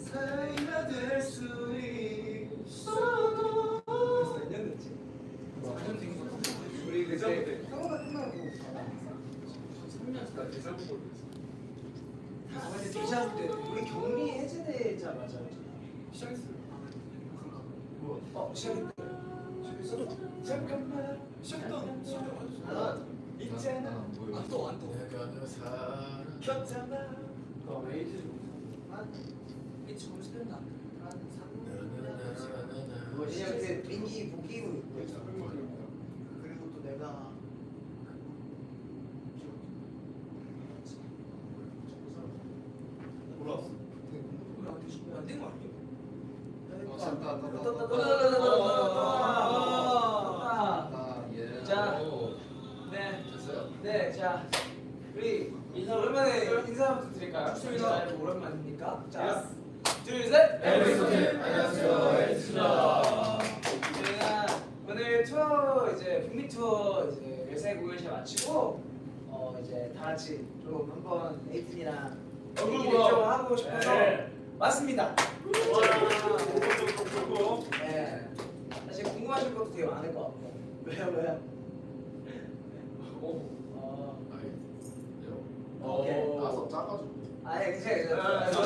살려들 수 있어도 벌써 1년 됐지? 4년 된 거 같아. 우리 그때 코로나 끝나고 3년 다 대사부고 대사부 때 우리 격리 해제되자마자 시작했어요. 시작했대. 잠깐만 시작했던 있잖아. 안또 켰잖아. 에이즈 에이즈 거기서 끝나. 왜냐면 그때 민기 복귀고 그리고 또 내가 몰랐어. 안된 거 아니야? 자, 네, 자, 우리 오랜만에 인사 한번 드릴까요? 수요일 오랜만이니까. 자, 둘, 셋. 안녕하세요. 저희가 오늘 투어 이제 북미 투어 이제 열세 공연을 마치고 이제 다 같이 좀 한번 에이튼이랑 얘기를 좀 하고 싶어서 왔습니다. 네. 사실 궁금하실 것도 되게 많을 것 같고. 왜요? 나서 짜가지고. 아니 괜찮아. 하지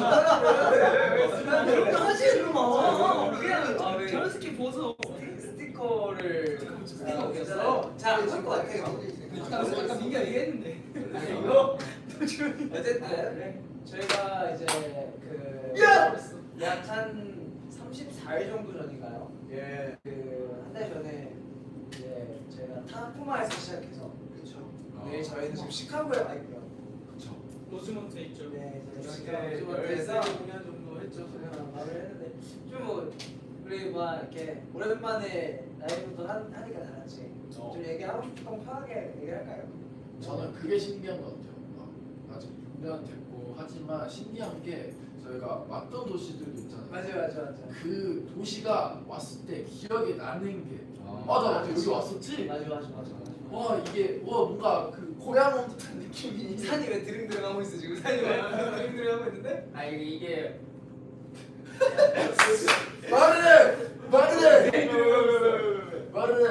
마. 그냥 저런 스킨 벗어. 스티커를 스티커. 자, 할 것 같아. 아까 민기가 얘기했는데. 이거 어쨌든 저희가 이제 약 한 34일 정도 전인가요? 예. 한 달 전에 이제 저희가 타코마에서 시작해서 그렇죠. 네, 저희는 지금 시카고에 와 있고요. 그렇죠. 로즈먼트에 있죠. 네, 로즈먼트에서 공연 정도 했죠. 공연을 했는데 좀 뭐 우리 막 이렇게 오랜만에 라이브도 하니까 다 같이 좀 얘기하고 싶은 거 편하게 얘기할까요? 저는 그게 신기한 것 같아요. 아직 6년 됐고 하지만 신기한 게 저희가 왔던 도시들도 있잖아요. 맞아. 그 도시가 왔을 때 기억에 나는 게 맞아 여기 왔었지. 맞아. 와 이게 뭔가 그 고향 온 듯한 느낌이. 산이 왜 드릉드릉하고 있어 지금? 산이 왜 드릉드릉하고 있는데? 아 이게 말을 해.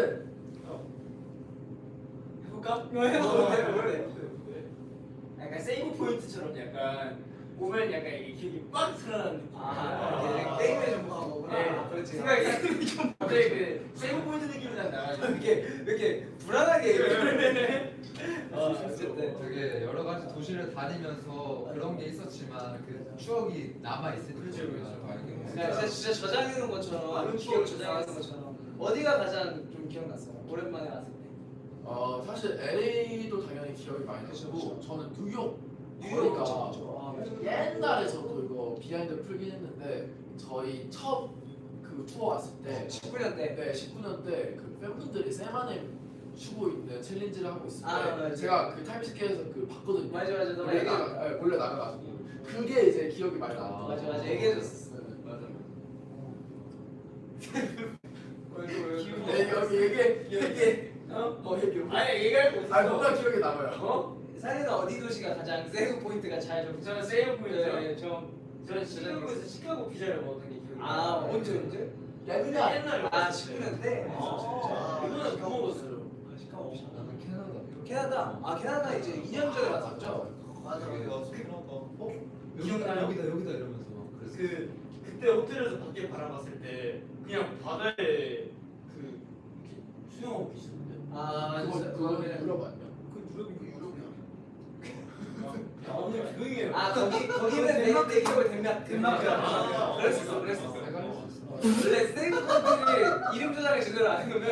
해볼까? 왜? 약간 세이브 포인트처럼 약간 오면 약간 이게 기억이 빡 살아나는 느낌. 이렇게 게임에 좀 가는 거구나. 네, 그렇지. 생각이 좀 갑자기 그 세이브 포인트 느낌이 나가지고 이렇게 불안하게 이렇게. 어쨌든 되게 여러 가지 도시를 다니면서 그런 게 있었지만 그 추억이 남아 있으니까 그냥 진짜 저장해놓은 것처럼 많은 기억 추억을 저장해놓은 것처럼. 어디가 가장 좀 기억났어요? 오랜만에 왔을 때. 사실 LA도 당연히 기억이 많이 나고 저는 뉴욕 뉴욕 거리가 옛날에 저도 이거 비하인드 풀긴 했는데 저희 첫 그 투어 왔을 때 19년 때. 네 19년 때 그 팬분들이 세마넴 추고 있는 챌린지를 하고 있을 때 맞아. 제가 그 타임스퀘어에서 그 봤거든요. 맞아. 너 몰래 얘기해. 몰래 나가가지고 그게 이제 기억이 많이 나요. 맞아. 얘기해줬었어. 맞아. 왜 여기 얘기 얘기 아니 얘기할 거 없어. 뭔가 기억에 남아요. 사리는 어디 도시가 가장 세이브 포인트가 잘 좀. 저는 세이브 포인트. 저는 시카고에서 시카고 피자를 먹었던 게 기억이 나요. 아 언제? 옛날 옛날에 19년 때. 이거는 다 먹었어요. 나는 캐나다. 캐나다. 캐나다 이제 2년 전에 왔었죠. 맞아. 기억나요? 여기다 이러면서 막 그랬어. 그때 호텔에서 밖에 바라봤을 때 그냥 바다에 그 이렇게 수영하고 계시는데. 그거 물어봤냐? 오늘 조용히 해요. 거기는 내 기억을 덴마크야. 그랬었어. 원래 세이브 포인트를 이름 조작을 제대로 안 해놓으면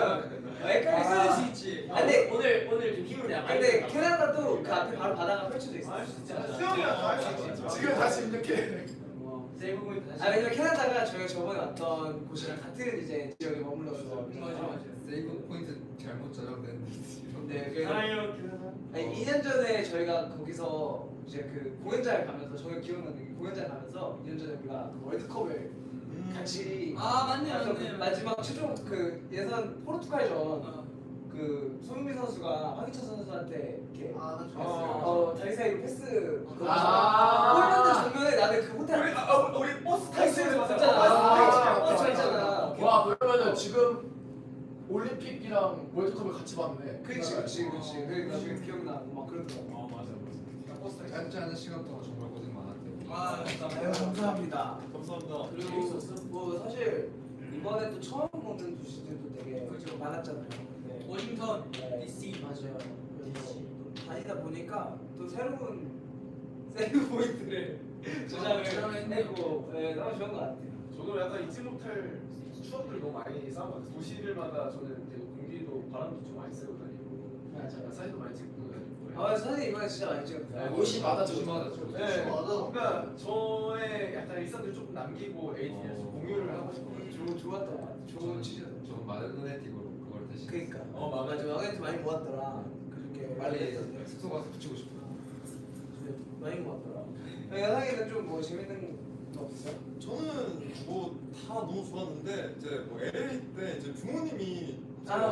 헷갈릴 수 있지. 근데 오늘 좀 힘을 내야. 근데 캐나다도 그 앞에 바로 바다가 펼쳐져 있어. 수영이랑 할수 있지. 지금 다시 이렇게 세이브 포인트 다시. 왜냐면 캐나다가 저희가 저번에 왔던 곳이랑 같은 이제 지역에 머물러서. 맞아. 세이브 포인트 잘못 저장된 네, 그래서 사랑해요 캐나다. 2년 전에 저희가 거기서 이제 그 공연장을 가면서 저희가 기억나는 게 공연장 가면서 2년 전에 우리가 그 월드컵을 같이 맞네. 마지막 최종 그 예선 포르투갈전 그 손흥민 선수가 황희찬 선수한테 이렇게 다리 사이로 패스 골 넣는 장면에 나는 그 호텔 우리 버스 타고 올림픽이랑 월드컵을 같이 봤네. 그치. 그러니까 지금 기억나고 막 그러더라고. 맞아. 버스 타기. 짧지 않은 시간 동안 정말 고생 많았대요. 아유, 감사합니다. 감사합니다. 그리고 뭐 사실 이번에 또 처음 보는 도시들도 되게 많았잖아요. 네. 워싱턴 네. DC. 맞아요. 그래서 또 다니다 보니까 또 새로운 세이브 포인트를 저장을 해내고 네, 너무 좋은 것 같아요. 저도 약간 잊지 못할 추억들 너무 많이 쌓은 것 같아요. 도시들마다 저는 되게 공기도 바람도 좀 많이 쐬고 다니고 맞아요. 사진도 많이 찍고 다니고. 아 사진 이번에 진짜 많이 찍었어요. 도시마다 도시마다 좀. 좀. 네. 그러니까 저의 약간 일상들 조금 남기고 에이티에서 공유를 하고 싶어요. 좋았던 것 같아요. 좋은 취지였어요. 전 마그네틱으로 그걸 대신. 그러니까. 맞아. 마그네틱 많이 모았더라. 그렇게 빨리 말했는데 숙소 가서 붙이고 싶어. 많이 모았더라. 여상이는 좀 뭐 재밌는 거 없어요? 저는 뭐 다 너무 좋았는데 이제 뭐 LA 때 이제 부모님이 맞아.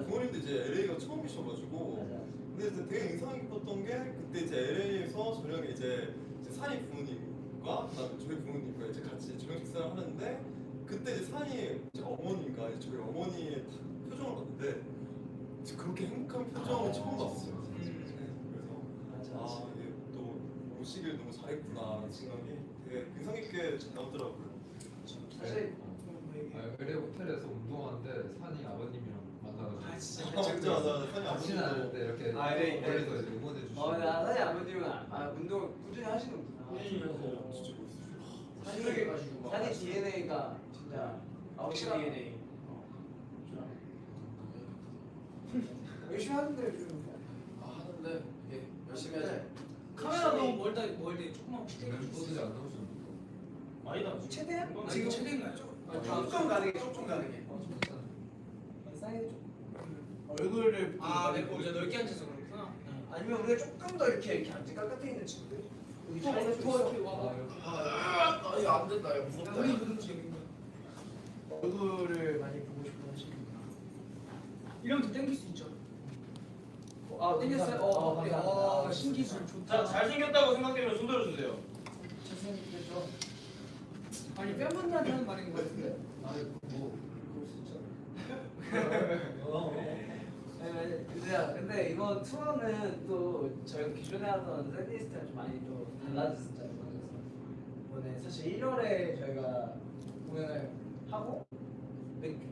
부모님도 이제 LA가 처음이셔가지고 맞아. 근데 이제 되게 인상 깊었던 게 그때 이제 LA에서 저녁에 이제 산이 부모님과 그다음에 저희 부모님과 이제 같이 저녁 식사를 하는데 그때 이제 산이 이제 어머니가 이제 저희 어머니의 딱 표정을 봤는데 진짜 그렇게 행복한 표정을 처음 봤어요. 그래서 맞아. 아 이게 또 오시길 너무 잘했구나 생각이 되게 인상 깊게 나오더라고요. 사실 LA 호텔에서 운동하는데 산이 아버님이랑 만나가지고. 진짜 맞아 산이 같이는 않는데 이렇게 LA 멀리서 이제 응원해 주시고. 나 사실 아버님은 운동 꾸준히 하시는구나. 진짜 멋있으시고 산이 산이 DNA가 진짜 아버지 DNA. 열심히 하는데 좀 하는데 이게 열심히 하지. 카메라 너무 멀다 조금만 멤버들이 안 나오시는 아니다. 최대한 지금 지금 최대인가요? 조금 가능해 조금 가능해. 사이즈 좀 얼굴을 네, 거기서 넓게 앉아서 그렇구나. 아니면 우리가 조금 더 이렇게 앉지 깎여 있는 친구들 여기 또 자리가 좀 이렇게 있어. 와. 이거 안 된다. 이거 무섭다. 우리 누군지 여기 있는. 얼굴을 많이 보고 싶어 하시니까. 이러면 더 땡길 수 있죠. 땡겼어요? 감사합니다. 신기술 자, 잘생겼다고 생각되면 손 들어주세요. 잘생겼죠? 아니 팬분들한테 하는 말인 것 같은데. 뭐 근데 이번 투어는 또 저희가 기존에 하던 샌리스트랑 좀 많이 또 달라졌잖아요. 그래서 이번에 사실 1월에 저희가 공연을 하고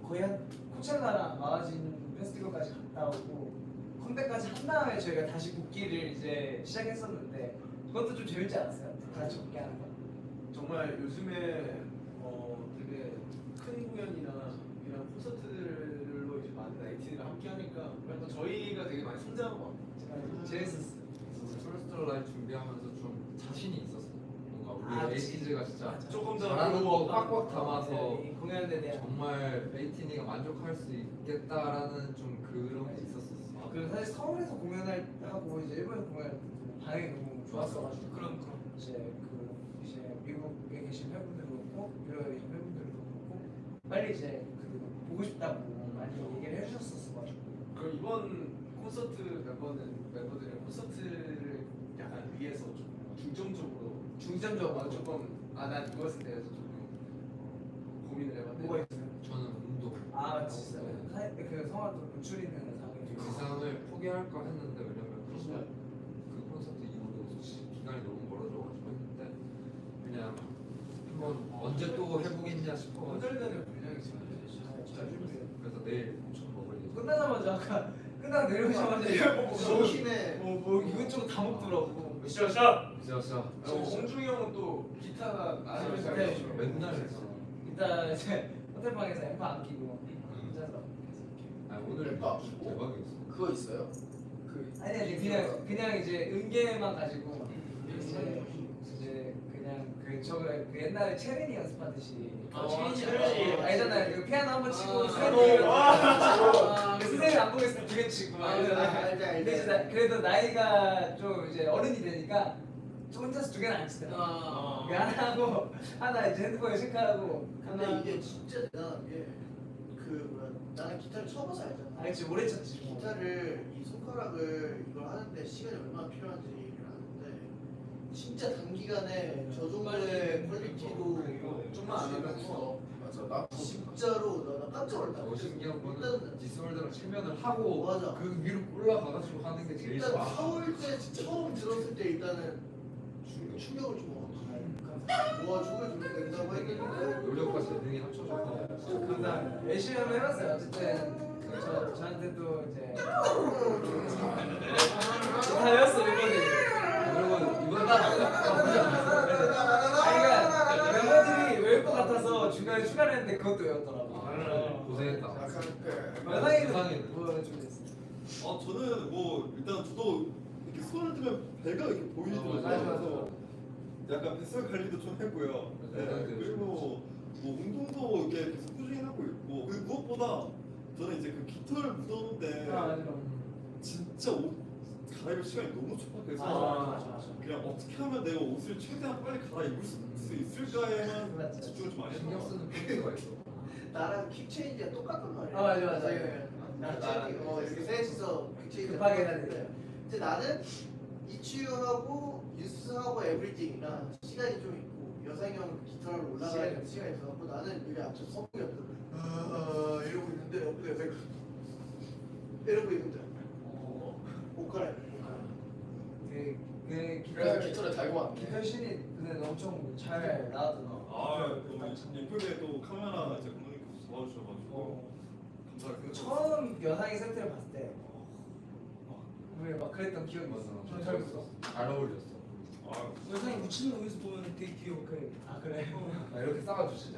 거의 한 코첼라랑 마가진 페스티벌까지 갔다 오고 컴백까지 한 다음에 저희가 다시 복귀를 이제 시작했었는데 그것도 좀 재밌지 않았어요? 같이 복귀하는 거. 정말 요즘에 되게 큰 공연이나 이런 콘서트들로 이제 많은 아이티를 함께 하니까 약간 저희가 되게 많이 성장한 것 같아요. 재밌었어요. 풀스토리 라이브 준비하면서 좀 자신이 있었어. 뭔가 우리 그치. 에이티즈가 진짜 맞아. 조금 더 잘하는 거 꽉꽉 네, 담아서 이 공연에 대한 정말 에이티니가 만족할 수 있겠다라는 좀 그런 게 있었었어. 그리고 사실 서울에서 공연을 하고 이제 일본에서 공연할 때 반응이 너무 좋았어가지고 그럼. 이제 미국에 계신 팬분들도 그렇고 유럽에 계신 팬분들도 그렇고 빨리 이제 그 보고 싶다고 많이 얘기를 해주셨었어가지고 그럼 이번 콘서트 멤버들의 콘서트를 약간 위해서 좀 중점적으로 조금 난 이것에 대해서 조금 고민을 해봤는데 뭐가 있어요? 저는 운동. 진짜 그 성화도 노출 있는 상황이 지상을 포기할까 했는데 왜냐면 그 콘서트 이후로 기간이 너무 멀어져가지고 했는데 그냥 한번 언제 또 해보겠냐 싶어가지고 건설되는 분량이 지금 잘 준비해요. 그래서 내일 엄청 먹을 예정. 끝나자마자 아까 끝나고 내려오자마자 정신에 뭐 이것저것 다 먹더라고. 샷. 진짜 공중이 형은 또 기타가 나를 잘 네. 치죠. 맨날 했어. 이따 이제 호텔방에서 앰프 안 끼고 혼자서 아 오늘 엠파 안 끼고? 대박이었어. 그거 있어요? 아니 그냥 이제 은계만 가지고 이제 그냥 그 옛날에 체린이 연습하듯이 체린이. 알잖아요. 그 피아노 한번 치고 아, 그 선생님 안 보고 있으면 두 개 치고 막 이러잖아요. 근데 이제 그래도 나이가 좀 이제 어른이 되니까 혼자서 두 개는 안 치더라고. 그 하나 하고 하나 이제 핸드폰에 체크하고 근데 하나 이게 진짜 대단한 게그 나는 기타를 쳐봐서 알잖아. 알지 오래 쳤지. 기타를 이 손가락을 이걸 하는데 시간이 얼마나 필요한지를 아는데 진짜 단기간에 저 정도의 퀄리티로 좀만 안 하면 더 맞아. 나 진짜로 나 깜짝 놀랐다. 더 신기한 거는 일단 디스월드랑 체면을 하고 맞아. 그 위로 올라가가지고 하는 게 제일 일단 좋아. 서울대 처음 들었을 때 일단은 충격을 좀 먹었어. 와 저걸 저렇게 낸다고 했는데 노력과 재능이 합쳐져서 감사합니다. 열심히 한번 해봤어요. 어쨌든 저한테도 이제 다 외웠어 멤버들이. 그리고 이번 그러니까 멤버들이 외울 것 같아서 중간에 추가를 했는데 그것도 외웠더라고. 고생했다. 영상이는 뭐 준비했어? 저는 뭐 일단 저도 이렇게 손을 뜨면 배가 이렇게 보이더라고요. 맞아, 맞아. 그래서 약간 뱃살 관리도 좀 했고요. 네, 그리고 뭐 운동도 이렇게 계속 꾸준히 하고 있고 그리고 무엇보다 저는 이제 그 깃털 묻었는데 맞아. 진짜 옷 갈아입을 시간이 너무 촉박해서 맞아. 그냥 어떻게 하면 내가 옷을 최대한 빨리 갈아입을 수 있을까에만 맞지. 집중을 좀 많이 신경 했던 것 쓰는 포인트가 있어. 나랑 퀵체인지가 똑같단 말이야. 맞아. 이렇게 셋이서 퀵체인지 급하게 해야 되는데. 근데 나는 이치유하고 유스하고 에브리띵이랑 시간이 좀 있고 여상이 형은 기타로 올라가는 시간이 있어갖고 나는 여기 앞에서 서북이 옆에서 이러고 있는데 옆에 여상이 이러고 있는데 옷 갈아입고 그 그래서 깃털을 달고 왔네. 깃털 신이 근데 엄청 잘 나왔더라. 너무 예쁘게 또 카메라 이제 감독님께서 도와주셔가지고 감사합니다. 처음 여상이 세트를 봤을 때 우리 막 그랬던 기억이 있어. 맞아. 잘 봤어. 잘 어울렸어. 여성이 묻히는 거 여기서 보면 되게 귀여워. 그래. 아 그래. 이렇게 쌓아주시네.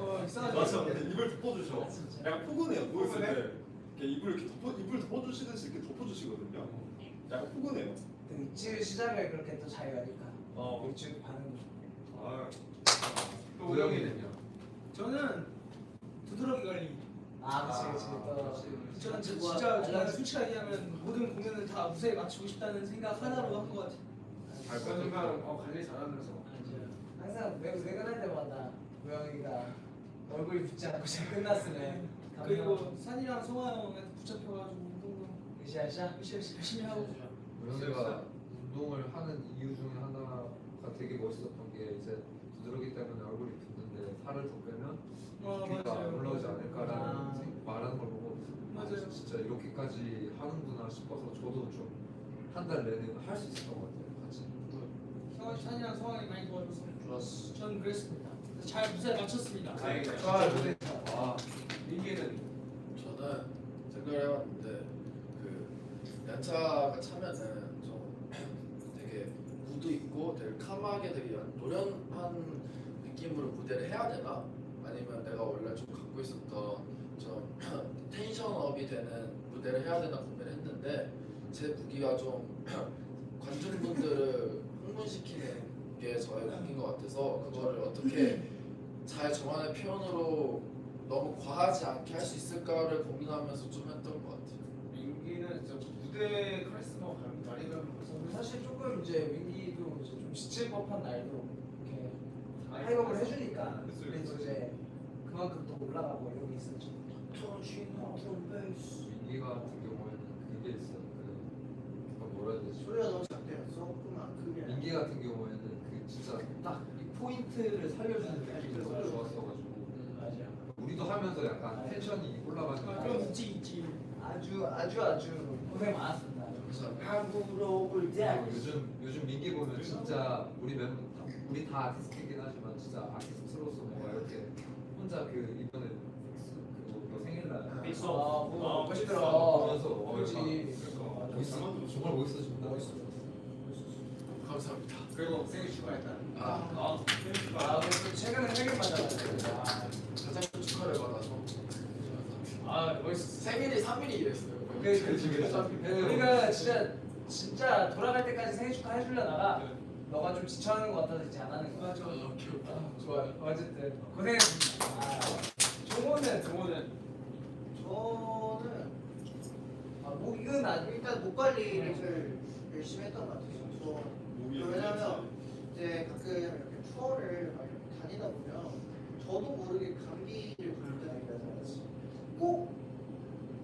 맞아, 입을 덮어주셔. 진짜. 약간 포근해요. 누워있을 때 이렇게 입을 덮어주시듯이 이렇게 덮어주시거든요. 약간 포근해요. 또 이치유 시작을 그렇게 또 잘 여니까. 어. 이치유 반응. 아, 또 우영이는요? 저는 두드러기 관리. 아 그치. 또 저는 진짜 정말 솔직하게 얘기하면 모든 공연을 다 무대에 맞추고 싶다는 생각 하나로 한 것 같아요. 그러니까 관리 잘하면서 항상 내가 할 때마다 우영이가 얼굴이 붓지 않고 잘 끝났으네. 그리고 산이랑 성화 형한테 붙잡혀가지고 운동도 으쌰으쌰. 열심히 하고. 우영이가 운동을 하는 이유 중에 하나가 되게 멋있었던 게 이제 두드러기 때문에 얼굴이 붓는데 살을 더 빼면 귀가 맞아요. 올라오지 않을까라는 아. 말하는 걸 보고 맞아요. 진짜 이렇게까지 하는구나 싶어서 저도 좀 한 달 내내 할 수 있었던 것 같아요. 같이. 산이랑 성화이 많이 도와줘서 좋았어. 저는 그랬습니다. 잘 무대에 맞췄습니다. 다행이다. 와, 민기는 저는 생각을 해봤는데 그 연차가 차면은 좀 되게 무드 있고 되게 캄하게 되게 노련한 느낌으로 무대를 해야 되나? 아니면 내가 원래 좀 갖고 있었던 좀 텐션업이 되는 무대를 해야 되나 고민을 했는데 제 무기가 좀 관중분들을 흥분시키는 게 저의 무기인 것 같아서 그거를 어떻게 잘 저만의 표현으로 너무 과하지 않게 할 수 있을까를 고민하면서 좀 했던 것 같아요. 민기는 진짜 무대 카리스마가 많이 가는 우리 사실 조금 이제 민기도 이제 좀 지칠 법한 날도 이렇게 하이업을 해주니까 그래서 이제 그만큼 더 올라가고 이런 게 있었죠. 민기가 같은 경우에는 그게 있어요. 뭐라 해야 되지? 소리가 너무 작대요. 조금만 크게. 민기 같은 경우에는 그 진짜 딱 이 포인트를 살려주는 느낌이 너무 좋았어가지고 맞아요. 우리도 하면서 약간 텐션이 올라가는 그럼 있지. 아주 고생 많았습니다. 한국으로 올 때. 그리고 요즘 민기 보면 진짜 우리 다 아티스트이긴 하지만 진짜 아티스트로서 뭔가 이렇게 혼자 그 이번에 그 생일날 빅소. 멋있더라. 보면서 그렇지. 멋있어. 정말 멋있어진다. 감사합니다. 그리고 생일 축하했다. 생일 축하. 아, 그래서 최근에 생일 맞았어요. 가장 축하를 받아서 멋있었어. 생일이 3일이 이랬어요. 우리가 진짜 돌아갈 때까지 생일 축하 해주려다가 너가 좀 지쳐하는 것 같아서 이제 안 하는 거야. 맞아. 좋아요. 어쨌든 고생했습니다. 종호는 저는 목은 아니 일단 목 관리를 열심히 했던 것 같아요. 왜냐면 이제 가끔 이렇게 투어를 막 이렇게 다니다 보면 저도 모르게 감기를 걸릴 때가 있잖아요. 꼭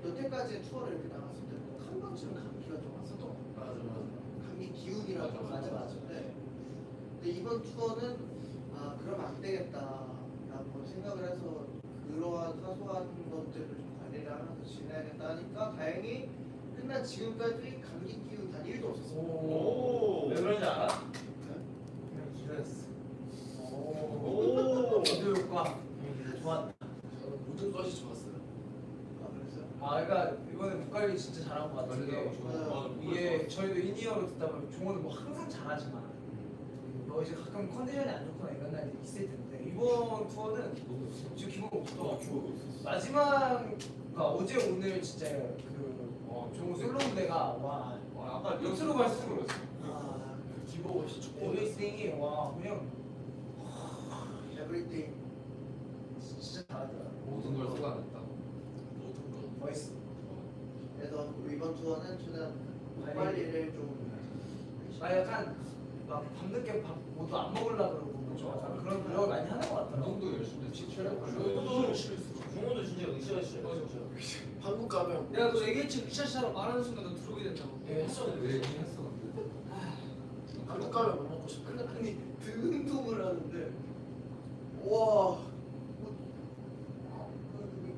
여태까지 투어를 이렇게 나갔을 때 꼭 한 번쯤은 감기가 좀 왔었던 것 같아요. 감기 기운이라고 맞았는데 근데 이번 투어는 그러면 안 되겠다라고 생각을 해서 그러한 지내야겠다 하니까 다행히 끝난 지금까지 감기 기운 단 1도 없었어요. 왜 그런지 알아? 그냥 기도했어. 오. 기도 효과. 좋았다. 저는 모든 것이 좋았어요. 아 그랬어요? 아 그러니까 이번에 목관리 진짜 잘한 것 같은 게 이게 저희도 인이어로 듣다 보면 종호는 뭐 항상 잘하지만 뭐 이제 가끔 컨디션이 안 좋거나 이런 날이 있을 텐데 이번 투어는 지금 기분 없어. 마지막 그러니까 어제 오늘 진짜 그 종호 솔로 무대가 와 아까 끝으로 갈수록 아 기복 없이 축구. 에브리띵이 와 그냥 에브리띵 진짜 잘하더라. 모든 걸 쏟아냈다. 모든 것. 멋있어. 그래서 이번 투어는 최대한 목 관리를 좀 나 약간 막 밤늦게 밥 모두 안 먹으려 그러고 약간 그런 노력을 많이 하는 것 같더라고. 운동도 열심히 했지. 종호도 종호도 진짜 으쌰으쌰. 한국 가면 내가 너 얘기했지 으쌰으쌰라고 말하는 순간 너 들어오게 된다고. 예. 왜 얘기했어 근데? 한국 가면 뭐 먹고 싶어? 아니 등동을 하는데 와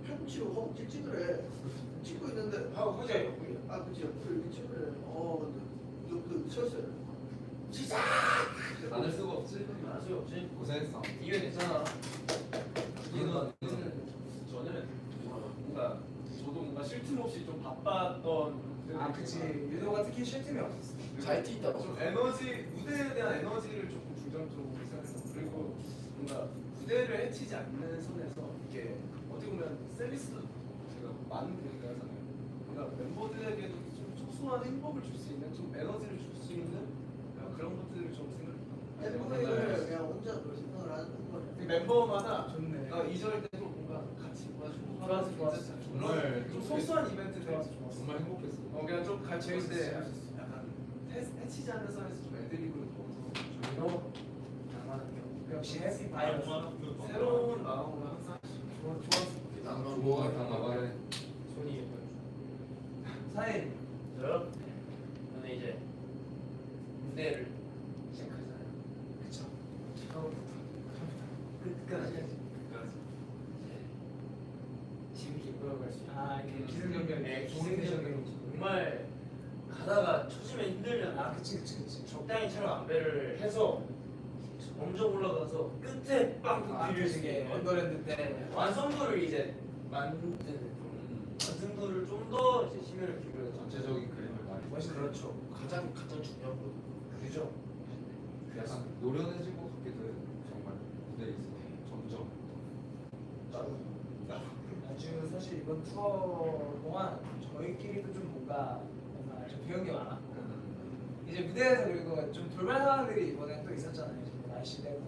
팔꿈치로 허벅지 찍으래 찍고 있는데 하고 혼자예요. 아 그치 옆을 찍으래 근데 옆에 서있어요 안 할 수가 없지. 알 수가 없지. 고생했어. 이겨냈잖아. 저는 뭔가 저도 뭔가 쉴 틈 없이 좀 바빴던 아 그치 유도가 특히 쉴 틈이 없었어. 잘 뛰다. 좀 에너지 무대에 대한 에너지를 조금 중점적으로 생각해서 그리고 뭔가 무대를 해치지 않는 선에서 이게 어떻게 보면 서비스 제가 많은 분위기가 하잖아요. 그러니까 멤버들에게도 좀 소소한 행복을 줄 수 있는 좀 에너지를 줄 수 있는 그런 것들을 좀 템포를 그냥 혼자 그걸 생각을 하는 거예요 멤버마다 좋네. 2절 때도 뭔가 같이 뭔가 좋았어, 좋았어. 정말 좀 소소한 이벤트들 좋았어, 좋았어. 정말 행복했어. 그냥 좀 같이 있을 때 재밌었어. 약간 해치지 않는 선에서 좀 애드립으로 넣어서 너 역시 해피 바이러스. 새로운 마음으로 항상 좋았어. 낭만 뭐가 다 나가래. 손이 예뻐요. 사인 저요? 저는 이제 무대를 시작하잖아요. 그쵸. 끝까지. 재밌게 끌어갈 수 있는. 아 이게 기승전결. 네, 기승전결. 정말 가다가 처지면 힘들잖아. 아 그치. 적당히 촬영 안배를 해서 엄청 올라가서 끝에 빵 터뜨려지게 언더랜드 때. 완성도를 이제 만드는 완성도를 좀 더 이제 심혈을 기울여서 전체적인 그림을 많이. 멋있네. 그렇죠. 가장 중요한 거. 그죠. 약간 노련해지고 같기도 해요. 정말 무대에 있어. 점점. 아주 사실 이번 투어 동안 저희끼리도 좀 뭔가 좀 배운 게 많았고 이제 무대에서 그리고 좀 돌발 상황들이 이번에 또 있었잖아요. 뭐 날씨 때문에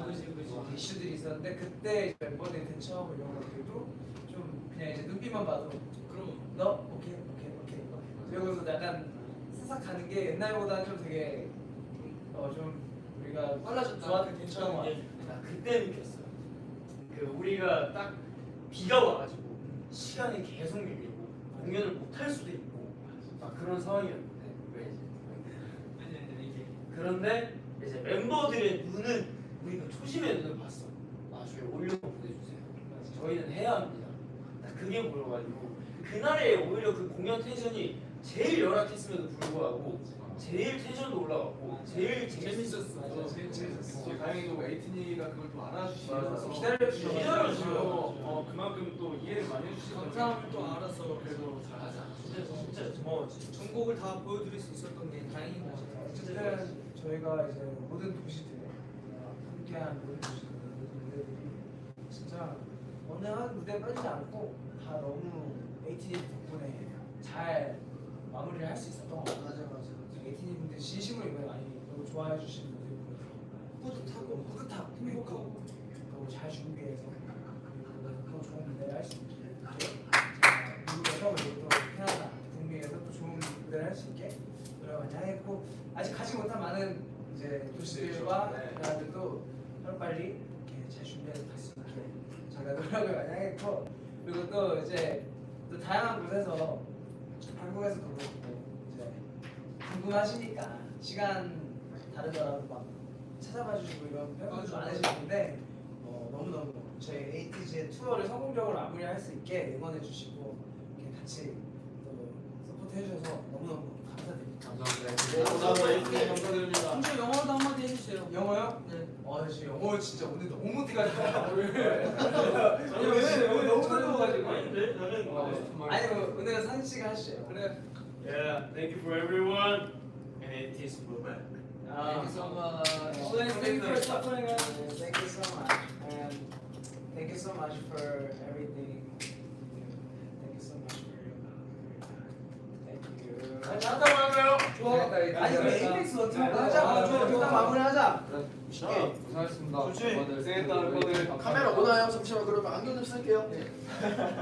그지. 이슈들이 있었는데 그때 이제 멤버들이 대처하고 이런 것들도 좀 그냥 이제 눈빛만 봐도 그럼 너 오케이 이러고서 약간 사삭 가는 게 옛날보다 좀 되게 좀 우리가 빨라졌다. 좋았던 괜찮은 것 같아. 나 그때 느꼈어요. 그 우리가 딱 비가 와가지고 시간이 계속 밀리고 공연을 못 할 수도 있고 막 그런 상황이었는데 왜 이제 이게 그런데 이제 멤버들의 눈은 우리가 초심의 눈을 봤어. 저희 올려 보내주세요. 저희는 해야 합니다. 나 그게 보여가지고 그날에 오히려 그 공연 텐션이 제일 열악했음에도 불구하고 제일 텐션도 올라갔고 제일 재밌었어. 제일 재밌었어. 다행히도 에이티니가 그걸 또 알아주시면서 기다려주셔서 그만큼 또 이해를 많이 해주시고 감사함을 또 알아서 그래도 잘하자. 진짜 고마웠지. 전곡을 다 보여드릴 수 있었던 게 다행인 것 같아요. 어쨌든 저희가 이제 모든 도시들 함께한 모든 도시들 무대들이 진짜 어느 한 무대 빠지지 않고 다 너무 에이티니 덕분에 잘 마무리를 할 수 있었던 것 같아요. 맞아 에이티니 분들 진심으로 이번에 많이 너무 좋아해 주시는 분들 뿌듯하고 행복하고 너무 잘 준비해서 그리고 더 좋은 무대를 할 수 있게 미국에서 그리고 또 캐나다 북미에서 또 좋은 무대를 할 수 있게 노력을 많이 하겠고 아직 가지 못한 많은 이제 도시들과 나라들도 하루빨리 이렇게 잘 준비해서 갈 수 있게 저희가 노력을 많이 하겠고 그리고 또 이제 또 다양한 곳에서 한국에서도 그렇고 이제 궁금하시니까 시간 다르더라도 막 찾아봐 주시고 이런 팬분들 많으실 텐데 너무너무 저희 에이티즈의 투어를 성공적으로 마무리할 수 있게 응원해 주시고 이렇게 같이 또 서포트 해주셔서 너무너무 감사드립니다. 감사드립니다. 삼촌 영어도 한마디 해주세요. 영어요? 네. 저 영어 진짜 오늘 너무 티가지고 오늘 너무 뜨거워가지고. 아닌데 저는 아니 은혜가 산씨가 하시죠. 그래. Yeah, thank you for everyone. And it is moment. Thank you so much. Thank you for suffering us. Thank you so much. And thank you so much for everything. Thank you so much for your Thank you. 잠깐만요. 아니 왜 에이펙스 어떻게 하자. 일단 마무리하자. 고생하셨습니다. 좋지? 고생했다, 멤버들. 카메라 오나요? 잠시만 그러면 안경 좀 쓸게요.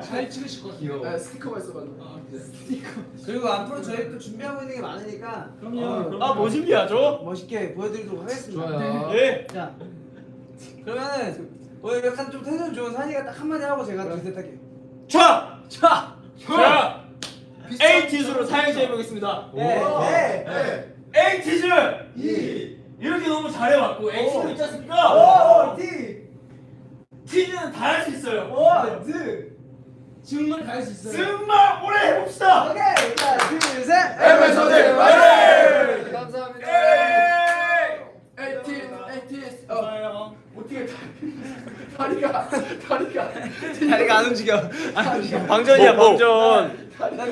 잘 찍으실 것 같아요. 네, 스티커가 있어가지고. 그리고 앞으로 저희 또 준비하고 있는 게 많으니까 아, 뭐 준비하죠? 멋있게 보여드리도록 하겠습니다. 좋아요. 예. 자, 그러면은 오늘 약간 좀 텐션 좋은 산이가 딱 한마디 하고 제가 둘셋 할게요. 자, 에이티즈로 사행시 해보겠습니다. 네. 에이티즈 이렇게 너무 잘해왔고 에이티즈 있지 않습니까? 티즈는 다 할 수 있어요. 정말 갈 수 있어요. 정말 오래 해봅시다. 오케이. 자, 둘, 셋. 엠에서들 파이팅! 감사합니다. 에이티스. 어떻게 다리가 안 움직여. 방전이야 방전.